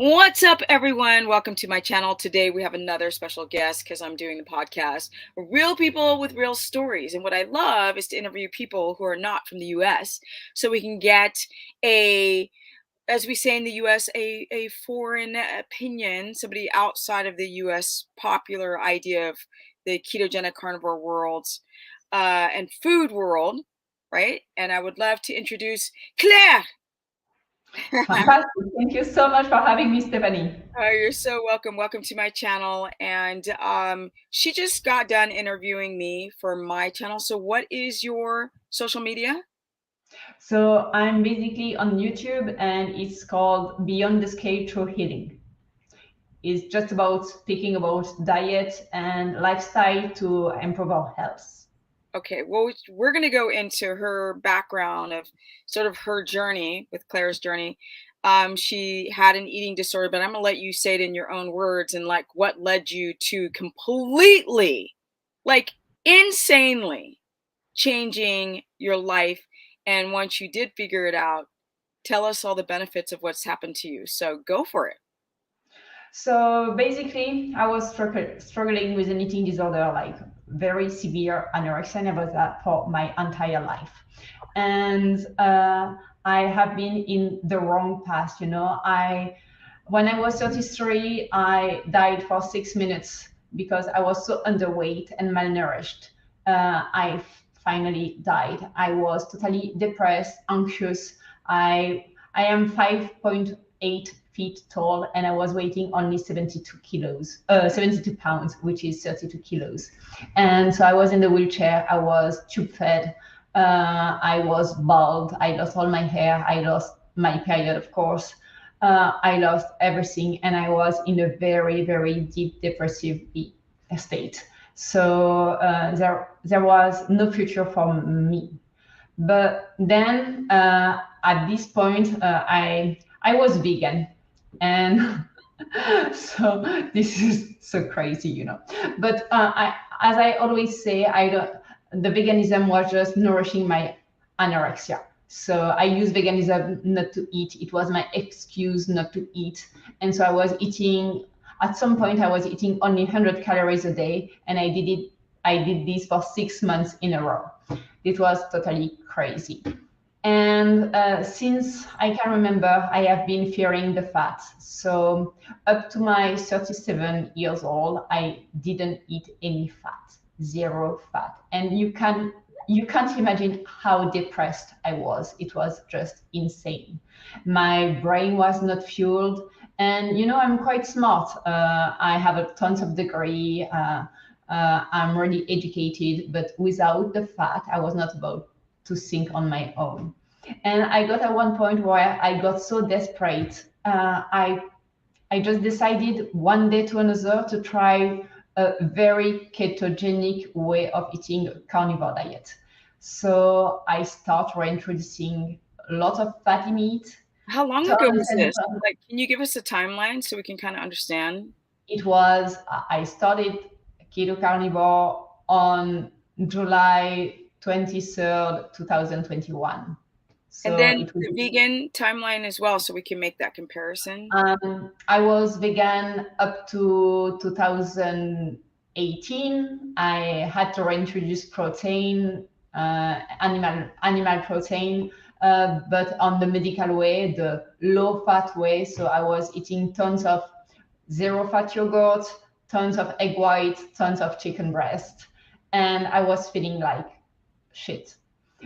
What's up, everyone? Welcome to my channel. Today we have another special guest because I'm doing the podcast Real People with Real Stories. And what I love is to interview people who are not from the US so we can get as we say in the US, a foreign opinion, somebody outside of the US popular idea of the ketogenic carnivore worlds and food world, right? And I would love to introduce Claire. Fantastic. Thank you so much for having me, Stephanie. You're so welcome. Welcome to my channel. And she just got done interviewing me for my channel. So, what is your social media? So I'm basically on YouTube and it's called Beyond the Scale Through Healing. It's just about speaking about diet and lifestyle to improve our health. Okay, well, we're going to go into her background of sort of her journey with Claire's journey. She had an eating disorder, but I'm going to let you say it in your own words and like what led you to completely, like insanely changing your life. And once you did figure it out, tell us all the benefits of what's happened to you. So go for it. So basically, I was struggling with an eating disorder, like very severe anorexia, and about that for my entire life. And I have been in the wrong path. When I was 33, I died for 6 minutes because I was so underweight and malnourished. I finally died. I was totally depressed, anxious. I am 5.8 feet tall and I was weighing only 72 pounds, which is 32 kilos. And so I was in the wheelchair. I was tube fed. I was bald. I lost all my hair. I lost my period, of course. I lost everything, and I was in a very, very deep depressive state. So there was no future for me. But then at this point, I was vegan, and so this is so crazy. But as I always say, I don't. The veganism was just nourishing my anorexia. So I used veganism not to eat. It was my excuse not to eat. And so I was eating, at some point, I was eating only 100 calories a day. And I did this for 6 months in a row. It was totally crazy. And since I can remember, I have been fearing the fat. So up to my 37 years old, I didn't eat any fat, zero fat. And you can't imagine how depressed I was. It was just insane. My brain was not fueled. And I'm quite smart. I have a tons of degree. I'm really educated, but without the fat, I was not about to think on my own. And I got at one point where I got so desperate. I just decided one day to another to try a very ketogenic way of eating a carnivore diet. So I start reintroducing a lot of fatty meat, How long ago tons was and this? tons. Like, can you give us a timeline so we can kind of understand? I started keto carnivore on July 23rd, 2021. And So then it was the vegan timeline as well, so we can make that comparison. I was vegan up to 2018. I had to reintroduce protein, animal protein, but on the medical way, the low fat way. So I was eating tons of zero fat yogurt, tons of egg white, tons of chicken breast, and I was feeling like shit.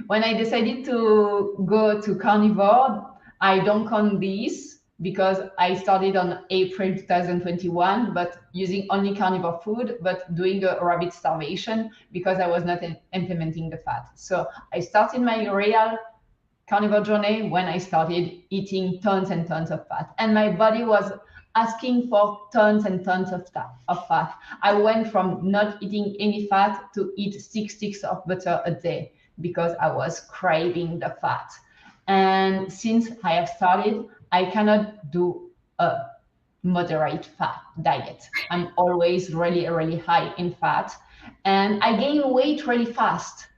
When I decided to go to carnivore, I don't count these because I started on April 2021, but using only carnivore food, but doing a rabbit starvation because I was not implementing the fat. So I started my real carnivore journey when I started eating tons and tons of fat. And my body was asking for tons and tons of fat. I went from not eating any fat to eat 6 sticks of butter a day because I was craving the fat. And since I have started, I cannot do a moderate fat diet. I'm always really, really high in fat. And I gain weight really fast,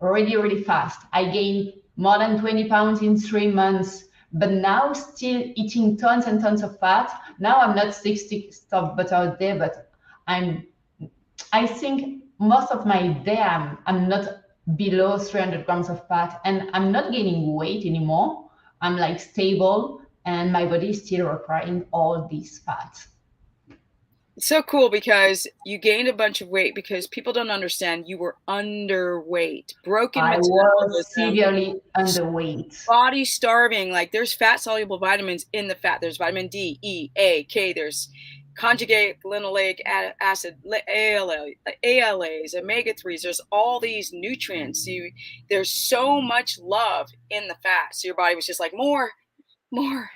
really, really fast. I gained more than 20 pounds in 3 months but now still eating tons and tons of fat. Now I'm not 60 of butter a day, but I'm I think most of my day I'm not below 300 grams of fat, and I'm not gaining weight anymore. I'm like stable, and my body is still requiring all these fats. It's so cool because you gained a bunch of weight because people don't understand you were underweight, broken I was metabolism, severely underweight. body starving. Like there's fat soluble vitamins in the fat. There's vitamin D, E, A, K. There's conjugate linoleic acid, ALAs, omega 3s. There's all these nutrients. There's so much love in the fat. So your body was just like, more, more.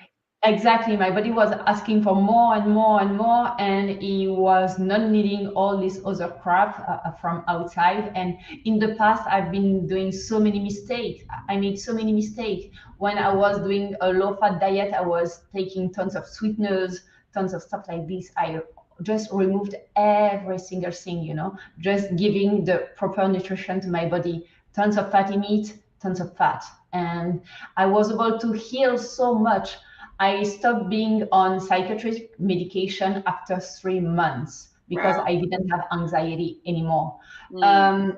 Exactly. My body was asking for more and more and more, and he was not needing all this other crap from outside. And in the past, I've been doing so many mistakes. I made so many mistakes. When I was doing a low fat diet, I was taking tons of sweeteners, tons of stuff like this. I just removed every single thing, just giving the proper nutrition to my body. Tons of fatty meat, tons of fat. And I was able to heal so much. I stopped being on psychiatric medication after 3 months because Wow. I didn't have anxiety anymore. Mm. Um,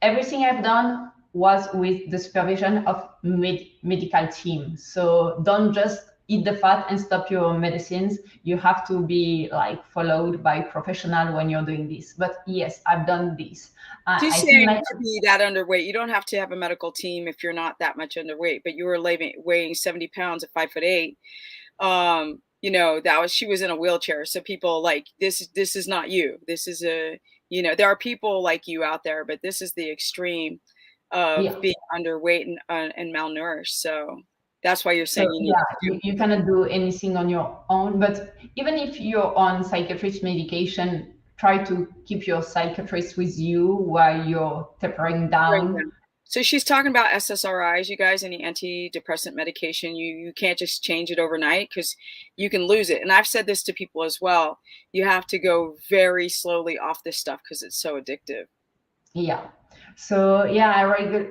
Everything I've done was with the supervision of medical team. So don't just eat the fat and stop your medicines. You have to be like followed by professional when you're doing this. But yes, I've done this. She's I think saying my to be that underweight, you don't have to have a medical team if you're not that much underweight, but you were weighing 70 pounds at 5'8". She was in a wheelchair. So people like this is not you. This is there are people like you out there, but this is the extreme of yeah. being underweight and malnourished. So that's why you're So saying you need yeah, to you cannot do anything on your own. But even if you're on psychiatrist medication, try to keep your psychiatrist with you while you're tapering bring down. them. So she's talking about SSRIs, you guys, any antidepressant medication. You can't just change it overnight because you can lose it. And I've said this to people as well. You have to go very slowly off this stuff because it's so addictive. Yeah. So yeah,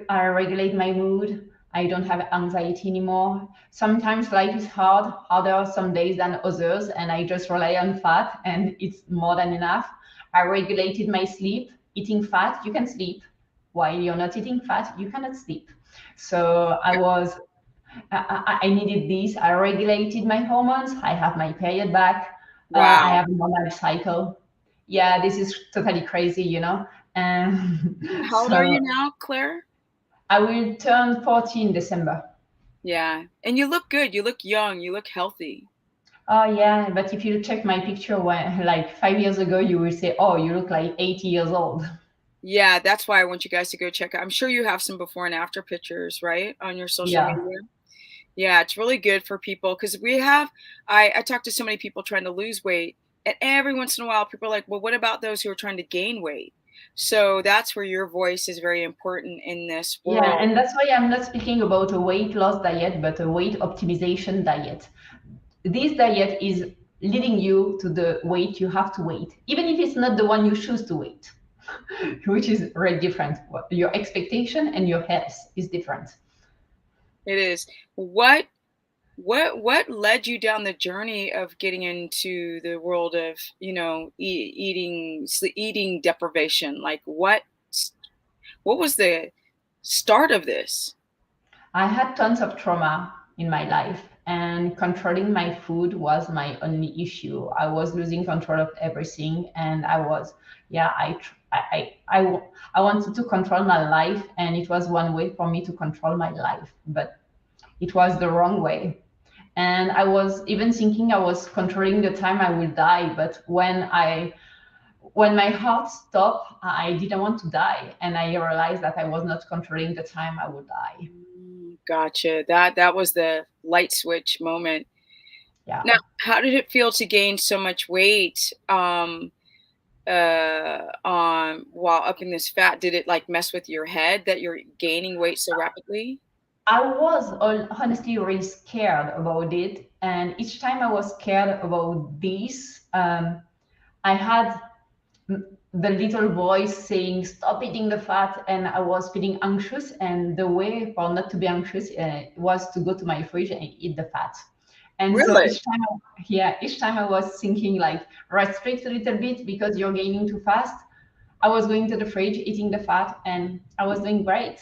I regulate my mood. I don't have anxiety anymore. Sometimes life is harder some days than others, and I just rely on fat, and it's more than enough. I regulated my sleep. Eating fat, you can sleep. While you're not eating fat, you cannot sleep. So I needed this. I regulated my hormones. I have my period back. I Wow. have a normal cycle. Yeah, this is totally crazy. And How old are you so now, Claire? I will turn 40 in December. Yeah. And you look good. You look young. You look healthy. Oh yeah, but if you check my picture when like 5 years ago, you will say, "Oh, you look like 80 years old." Yeah, that's why I want you guys to go check out. I'm sure you have some before and after pictures, right, on your social Yeah. media. Yeah, it's really good for people because I talk to so many people trying to lose weight, and every once in a while, people are like, well, what about those who are trying to gain weight? So that's where your voice is very important in this Yeah, world. and that's why I'm not speaking about a weight loss diet, but a weight optimization diet. This diet is leading you to the weight you have to weight, even if it's not the one you choose to weight, which is very different. Your expectation and your health is different. It is. What led you down the journey of getting into the world of eating deprivation? Like what was the start of this? I had tons of trauma in my life, and controlling my food was my only issue. I was losing control of everything, and yeah, I wanted to control my life, and it was one way for me to control my life, but it was the wrong way. And I was even thinking I was controlling the time I will die, but when my heart stopped, I didn't want to die, and I realized that I was not controlling the time I would die. Gotcha. That was the light switch moment. Now, Yeah. how did it feel to gain so much weight while upping this fat? Did it like mess with your head that you're gaining weight so rapidly? I was honestly really scared about it. And each time I was scared about this, I had the little voice saying stop eating the fat, and I was feeling anxious, and the way for not to be anxious was to go to my fridge and eat the fat. And so Really? each time I was thinking like restrict a little bit because you're gaining too fast, I was going to the fridge eating the fat, and I was doing great.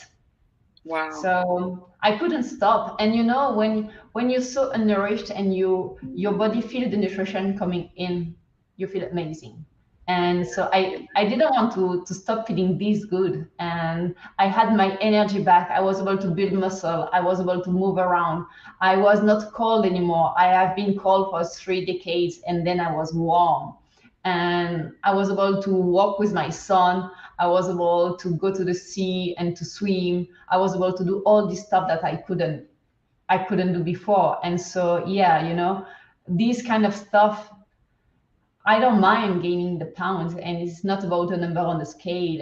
Wow. So I couldn't stop. And you know, when you're so nourished and your body feel the nutrition coming in, you feel amazing. And so I didn't want to stop feeling this good. And I had my energy back. I was able to build muscle. I was able to move around. I was not cold anymore. I have been cold for 3 decades, and then I was warm. And I was able to walk with my son. I was able to go to the sea and to swim. I was able to do all this stuff that I couldn't do before. And so yeah, these kind of stuff, I don't mind gaining the pounds, and it's not about a number on the scale.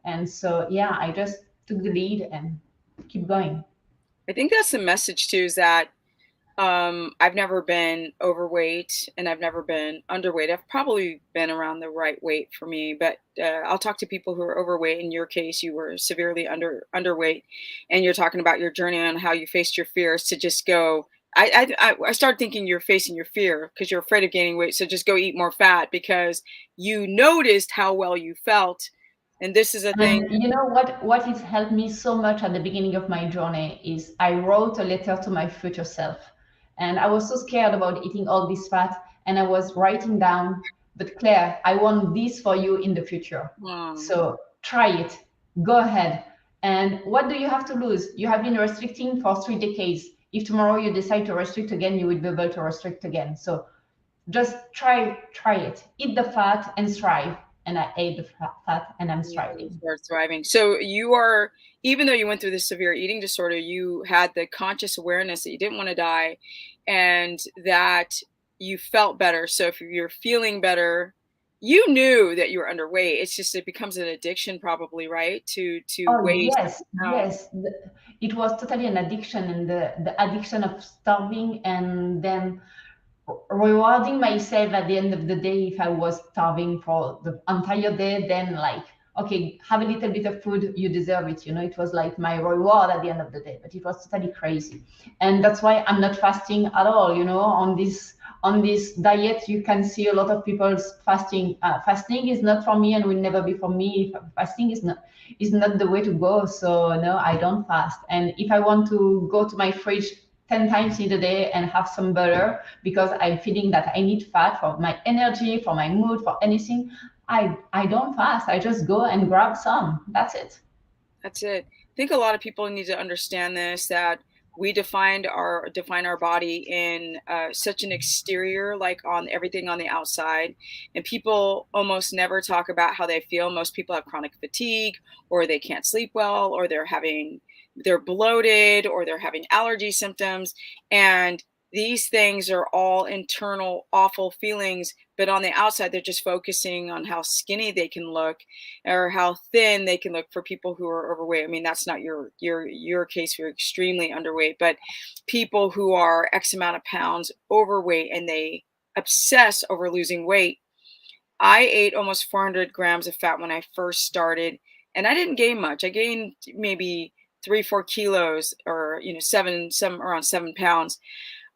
And so yeah, I just took the lead and keep going. I think that's the message too, is that I've never been overweight and I've never been underweight. I've probably been around the right weight for me, but I'll talk to people who are overweight. In your case, you were severely underweight, and you're talking about your journey on how you faced your fears to just go. I started thinking you're facing your fear because you're afraid of gaining weight, so just go eat more fat because you noticed how well you felt, and this is a thing. And you know what has helped me so much at the beginning of my journey is I wrote a letter to my future self. And I was so scared about eating all this fat, and I was writing down, but Claire, I want this for you in the future. Hmm. So try it. Go ahead. And what do you have to lose? You have been restricting for 3 decades. If tomorrow you decide to restrict again, you will be able to restrict again. So just try it. Eat the fat and strive. And I ate the fat and I'm Yeah, you striving. start thriving. So you are, even though you went through this severe eating disorder, you had the conscious awareness that you didn't want to die and that you felt better. So if you're feeling better, you knew that you were underweight. It's just it becomes an addiction probably, right? To Oh weight yes, out. yes. It was totally an addiction, and the addiction of starving and then rewarding myself at the end of the day. If I was starving for the entire day, then like, okay, have a little bit of food, you deserve it. It was like my reward at the end of the day, but it was totally crazy. And that's why I'm not fasting at all. On this diet, you can see a lot of people fasting. Fasting is not for me and will never be for me. Fasting is not the way to go. So no, I don't fast. And if I want to go to my fridge 10 times in a day and have some butter because I'm feeling that I need fat for my energy, for my mood, for anything, I don't fast. I just go and grab some. That's it. That's it. I think a lot of people need to understand this, that we define our body in such an exterior, like on everything on the outside, and people almost never talk about how they feel. Most people have chronic fatigue, or they can't sleep well, or they're bloated, or they're having allergy symptoms, and these things are all internal awful feelings, but on the outside they're just focusing on how skinny they can look or how thin they can look for people who are overweight. I mean, that's not your case. You're extremely underweight, but people who are X amount of pounds overweight and they obsess over losing weight. I ate almost 400 grams of fat when I first started, and I didn't gain much. I gained maybe 3, 4 kilos, or some around 7 pounds.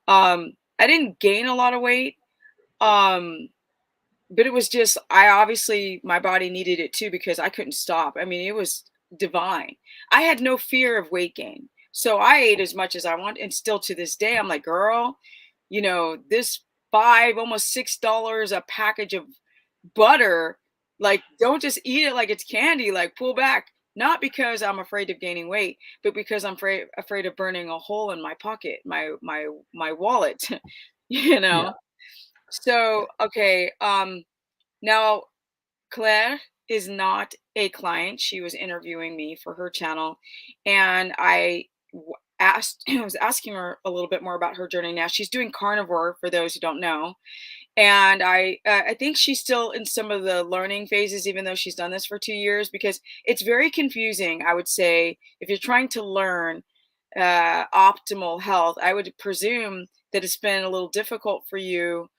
I didn't gain a lot of weight. Um, but it was just, I obviously, my body needed it too because I couldn't stop. I mean, it was divine. I had no fear of weight gain. So I ate as much as I want. And still to this day, I'm like, girl, this almost $6 a package of butter, like, don't just eat it like it's candy, like pull back. Not because I'm afraid of gaining weight, but because I'm afraid of burning a hole in my pocket, my wallet, you Yeah. know? So, okay. Now, Claire is not a client. She was interviewing me for her channel, and asked, I was asking her a little bit more about her journey. Now she's doing carnivore, for those who don't know, and I think she's still in some of the learning phases, even though she's done this for 2 years, because it's very confusing. I would say if you're trying to learn optimal health, I would presume that it's been a little difficult for you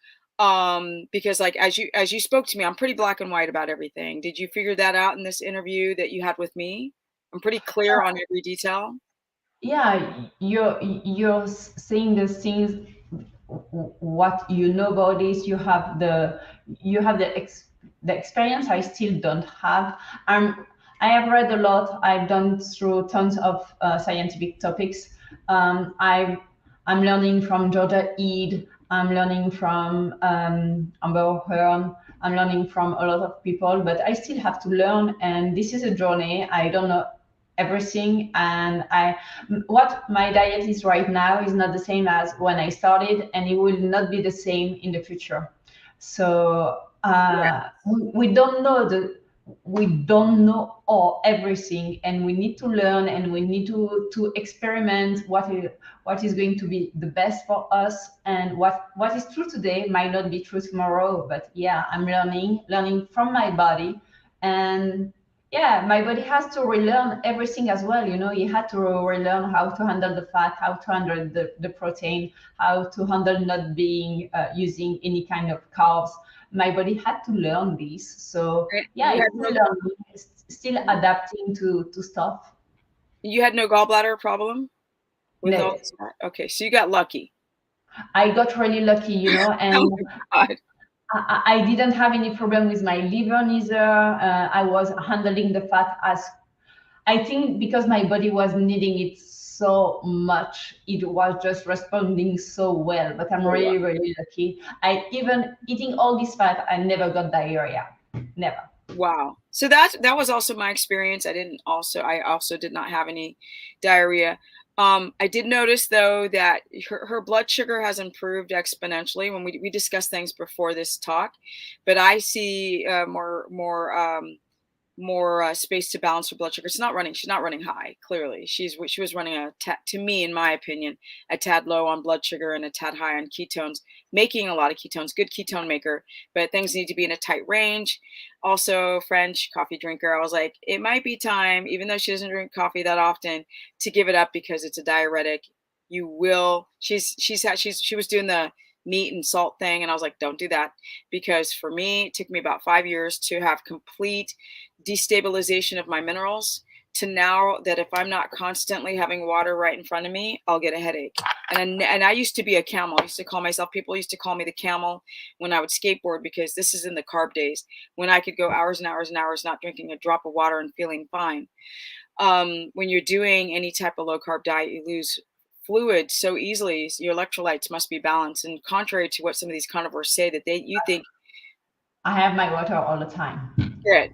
Because like as you spoke to me, I'm pretty black and white about everything. Did you figure that out in this interview that you had with me? I'm pretty clear on every detail. Yeah, you're saying the things what you know about this. You have the experience I still don't have. I have read a lot. I've done through tons of scientific topics. I'm learning from Georgia Ede. I'm learning from Amber Hearn. I'm learning from a lot of people, but I still have to learn. And this is a journey. I don't know everything, and I what my diet is right now is not the same as when I started, and it will not be the same in the future. So we don't know all everything, and we need to learn, and we need to experiment what is going to be the best for us, and what is true today might not be true tomorrow. But yeah, I'm learning from my body. And yeah, my body has to relearn everything as well. He had to relearn how to handle the fat, how to handle the protein, how to handle not being using any kind of carbs. My body had to learn this. So yeah, You it's had still no learning, still adapting to stuff. you had no gallbladder problem with all No, this fat? Okay, so you got lucky. I got really lucky, Oh and my God. I didn't have any problem with my liver neither. I was handling the fat as I think because my body was needing it so much, it was just responding so well. But I'm Oh, wow. really, really lucky. I even eating all this fat, I never got diarrhea. Never. Wow. So that was also my experience. I also did not have any diarrhea. I did notice though that her blood sugar has improved exponentially when we discussed things before this talk, but I see more space to balance her blood sugar. She's not running high. Clearly, she was running to me, in my opinion, a tad low on blood sugar and a tad high on ketones, making a lot of ketones. Good ketone maker, but things need to be in a tight range. Also, French coffee drinker. I was like, it might be time, even though she doesn't drink coffee that often, to give it up because it's a diuretic. You will. She was doing the meat and salt thing, and I was like, don't do that, because for me, it took me about 5 years to have complete destabilization of my minerals, to now that if I'm not constantly having water right in front of me, I'll get a headache. And I used to be a camel. I used to call myself, people used to call me the camel when I would skateboard, because this is in the carb days when I could go hours and hours and hours not drinking a drop of water and feeling fine. When you're doing any type of low carb diet, you lose fluid so easily. So your electrolytes must be balanced. And contrary to what some of these carnivores say, that you think, I have my water all the time. good.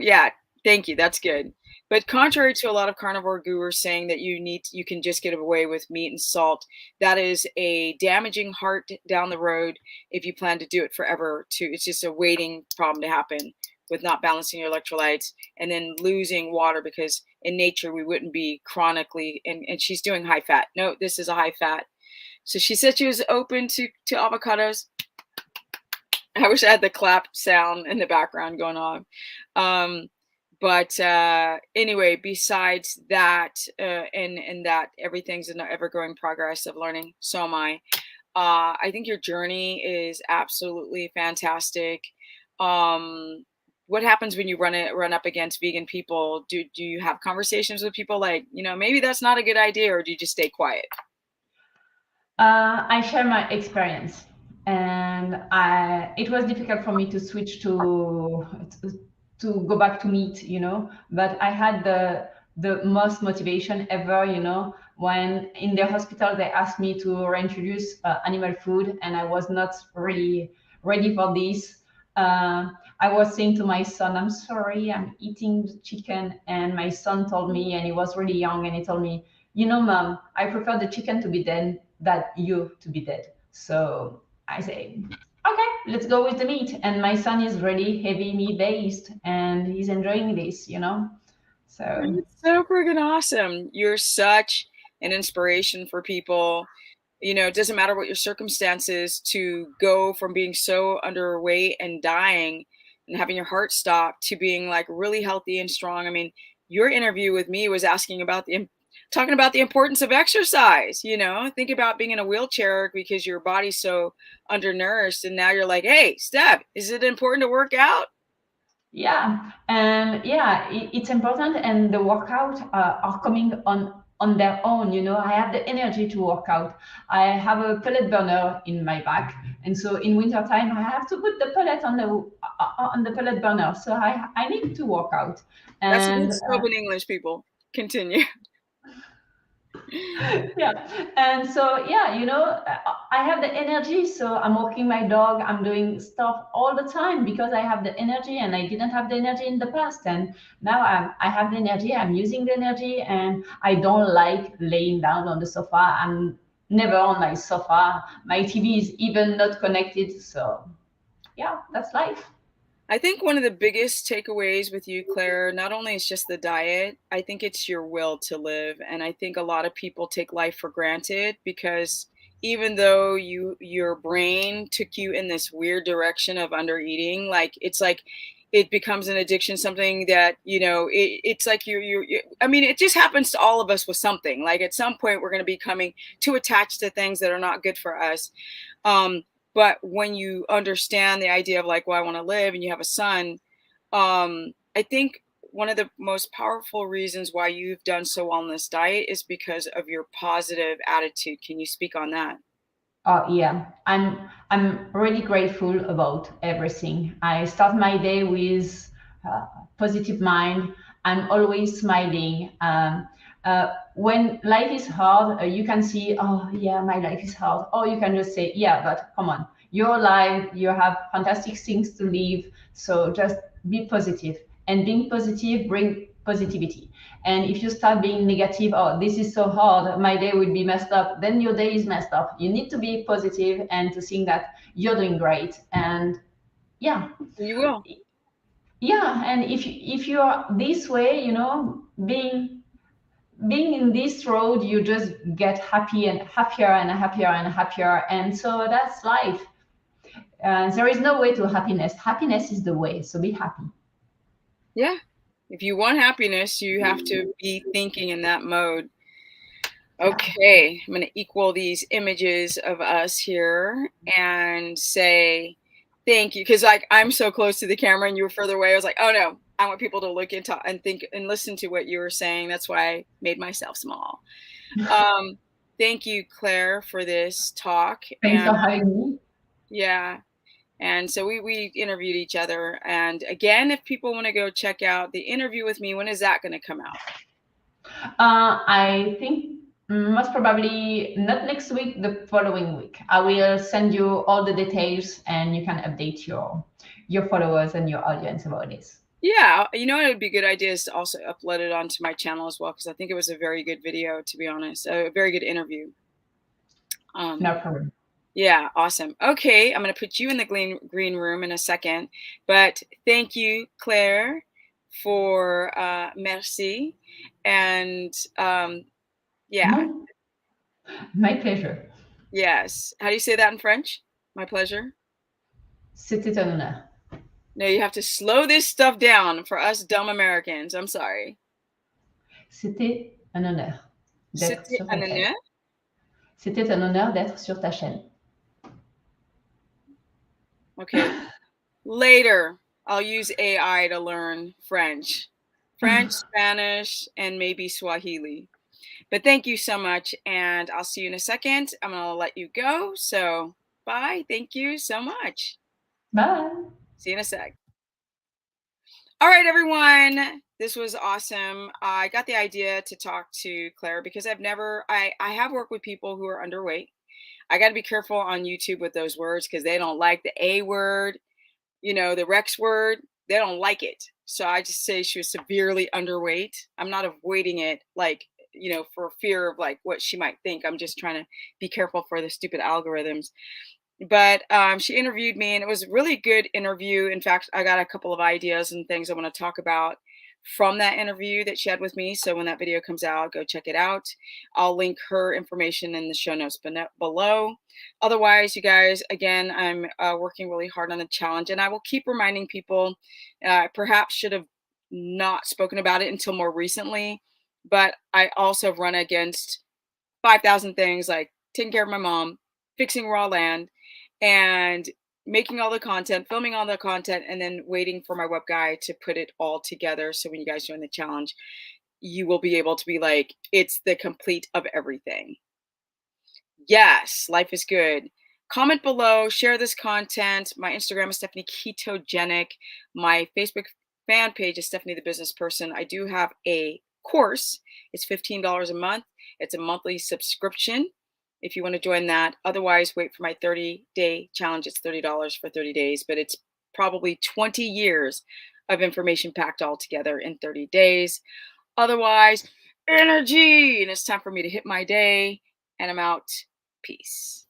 Yeah, thank you. That's good. But contrary to a lot of carnivore gurus saying that you can just get away with meat and salt, that is a damaging heart down the road if you plan to do it forever. It's just a waiting problem to happen with not balancing your electrolytes and then losing water, because in nature we wouldn't be chronically, and she's doing high fat. No, this is a high fat. So she said she was open to avocados. I wish I had the clap sound in the background going on. Um, but anyway, besides that, and that everything's an ever growing progress of learning, so am I. I think your journey is absolutely fantastic. What happens when you run up against vegan people? Do you have conversations with people like, maybe that's not a good idea, or do you just stay quiet? I share my experience, and it was difficult for me to switch to go back to meat, But I had the most motivation ever, when in the hospital they asked me to reintroduce animal food, and I was not really ready for this. I was saying to my son, "I'm sorry, I'm eating the chicken," and my son told me, and he was really young, and he told me, Mom, I prefer the chicken to be dead than you to be dead. So I say, okay, let's go with the meat. And my son is really heavy meat based, and he's enjoying this, So It's so freaking awesome. You're such an inspiration for people. It doesn't matter what your circumstances, to go from being so underweight and dying and having your heart stop to being like really healthy and strong. I mean, your interview with me was asking about talking about the importance of exercise. Think about being in a wheelchair because your body's so undernourished, and now you're like, hey, Steph, is it important to work out? Yeah, and yeah, it's important, and the workout are coming on their own. I have the energy to work out. I have a pellet burner in my back, and so in winter time, I have to put the pellet on the pellet burner. So I need to work out, That's a and good scope in English, people. Continue. yeah, and so yeah, I have the energy, so I'm walking my dog, I'm doing stuff all the time because I have the energy, and I didn't have the energy in the past, and now I have the energy, I'm using the energy, and I don't like laying down on the sofa. I'm never on my sofa. My TV is even not connected, so yeah, that's life. I think one of the biggest takeaways with you, Claire, not only is just the diet, I think it's your will to live. And I think a lot of people take life for granted because even though your brain took you in this weird direction of under eating, it's like it becomes an addiction, something that, it's like I mean, it just happens to all of us with something. Like at some point we're going to be coming too attached to things that are not good for us. Um, but when you understand the idea of like, well, I want to live, and you have a son, I think one of the most powerful reasons why you've done so well on this diet is because of your positive attitude. Can you speak on that? Yeah, I'm really grateful about everything. I start my day with positive mind. I'm always smiling. When life is hard, you can see, oh yeah, my life is hard. Or you can just say, yeah, but come on, you're alive. You have fantastic things to live. So just be positive, and being positive bring positivity. And if you start being negative, oh, this is so hard, my day will be messed up, then your day is messed up. You need to be positive and to think that you're doing great. And yeah, You will. yeah. And if you're this way, being in this road, you just get happy and happier and happier and happier. And so that's life. There is no way to happiness. Happiness is the way. So be happy. Yeah. If you want happiness, you have to be thinking in that mode. Yeah. Okay, I'm going to equal these images of us here and say thank you. Because like I'm so close to the camera and you were further away. I was like, oh no, I want people to look into and think and listen to what you were saying. That's why I made myself small. Um, Thank you, Claire, for this talk. Thanks And for having me. yeah, and so we interviewed each other. And again, if people want to go check out the interview with me, when is that going to come out? I think most probably not next week, the following week. I will send you all the details, and you can update your followers and your audience about this. Yeah, it would be a good idea is to also upload it onto my channel as well because I think it was a very good video, to be honest, a very good interview. Um, No problem. yeah, awesome. Okay, I'm gonna put you in the green room in a second, but thank you, Claire, for merci, and yeah, No, my pleasure. yes. How do you say that in French? My pleasure. C'était un honneur. No, you have to slow this stuff down for us dumb Americans. I'm sorry. C'était un honneur d'être C'était sur ta un chaîne. honneur. C'était un honneur d'être sur ta chaîne. Okay. Later, I'll use AI to learn French, Spanish, and maybe Swahili. But thank you so much, and I'll see you in a second. I'm going to let you go. So, bye. Thank you so much. Bye. See you in a sec. All right, everyone. This was awesome. I got the idea to talk to Claire because I have worked with people who are underweight. I got to be careful on YouTube with those words because they don't like the A word, the Rex word, they don't like it. So I just say she was severely underweight. I'm not avoiding it like, for fear of like what she might think. I'm just trying to be careful for the stupid algorithms. But she interviewed me and it was a really good interview. In fact, I got a couple of ideas and things I want to talk about from that interview that she had with me. So when that video comes out, go check it out. I'll link her information in the show notes below. Otherwise, you guys, again, I'm working really hard on the challenge and I will keep reminding people, perhaps should have not spoken about it until more recently, but I also run against 5,000 things like taking care of my mom, fixing raw land, and making all the content, filming all the content, and then waiting for my web guy to put it all together. So when you guys join the challenge, you will be able to be like, it's the complete of everything. Yes, life is good. Comment below, share this content. My Instagram is Stephanie Ketogenic. My Facebook fan page is Stephanie the Business Person. I do have a course. It's $15 a month. It's a monthly subscription if you want to join that. Otherwise, wait for my 30-day challenge. It's $30 for 30 days, but it's probably 20 years of information packed all together in 30 days. Otherwise, energy. And it's time for me to hit my day. And I'm out. Peace.